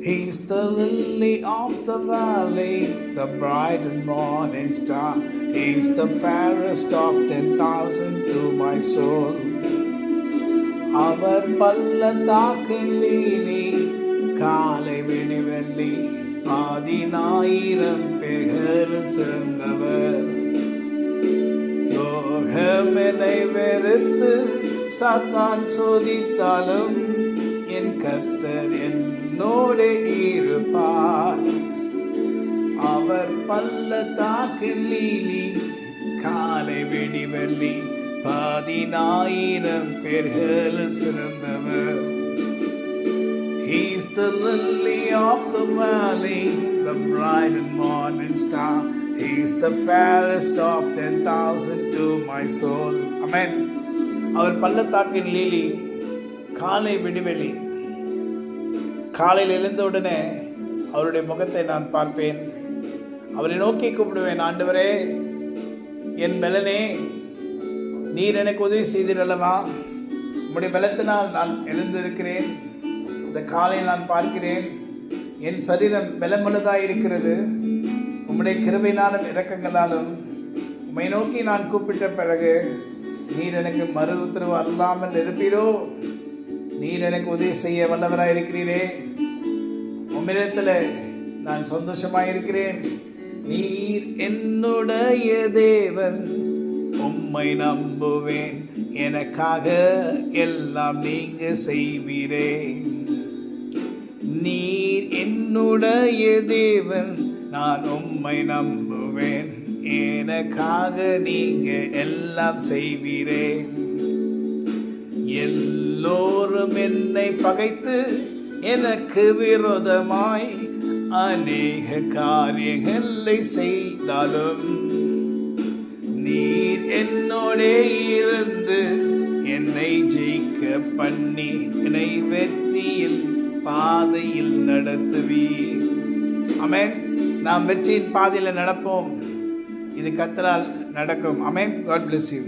He's the lily of the valley, the bright and morning star. He's the fairest of 10,000 to my soul. அவர் பள்ளத்தாக்கின் lily, காலை விடிவெள்ளி, 10,000 பேர்களில் சிறந்தவர். லோகமெனை வெறுத்து சாத்தான் சோதித்தாலும் என் கர்த்தர் என்னோடு இருப்பார். அவர் பள்ளத்தாக்கின் லீலி, காலை விடிவெள்ளி, 10,000 பேர்களில் சிறந்தவர். He's the lily of the valley, the bright and morning star. He's the fairest of 10,000 to my soul. Amen. அவர் பள்ளத்தாக்கின் லீலி, காலை விடிவெளி. காலையில் எழுந்தவுடனே அவருடைய முகத்தை நான் பார்ப்பேன். அவரை நோக்கி கூப்பிடுவேன், ஆண்டவரே, என் பலனே, நீர் எனக்கு உதவி செய்தீரல்லவா? உம்முடைய பலத்தினால் நான் எழுந்திருக்கிறேன். இந்த காலையில் நான் பார்க்கிறேன், என் சரீரம் பலமுள்ளதாக இருக்கிறது. உம்முடைய கிருபையினாலும் இரக்கங்களாலும் உம்மை நோக்கி நான் கூப்பிட்ட பிறகு நீர் எனக்கு மறு உத்தரவு அல்லாமல் இருப்பீரோ? நீர் எனக்கு உதவி செய்ய வல்லவராக இருக்கிறீரே. உம்மிடத்தில் நான் சந்தோஷமாக இருக்கிறேன். நீர் என்னுடைய தேவன், உம்மை நம்புவேன். எனக்காக எல்லாம் நீங்க செய்வீரே. நீர் என்னுடைய தேவன், நான் உம்மை நம்புவேன். எனக்காக நீங்க எல்லாம் செய்வீரே. எல்லோரும் என்னை பகைத்து எனக்கு விரோதமாய் அநேக காரியங்களை செய்தாலும் நீர் என்னோடே இருந்து என்னை ஜெயிக்க பண்ணி என்னை வெற்றியில் பாதையில் நடத்துவீர். ஆமென். நாம் வெற்றியின் பாதையில் நடப்போம். இது கர்த்தரால் நடக்கும். ஆமென். God bless you.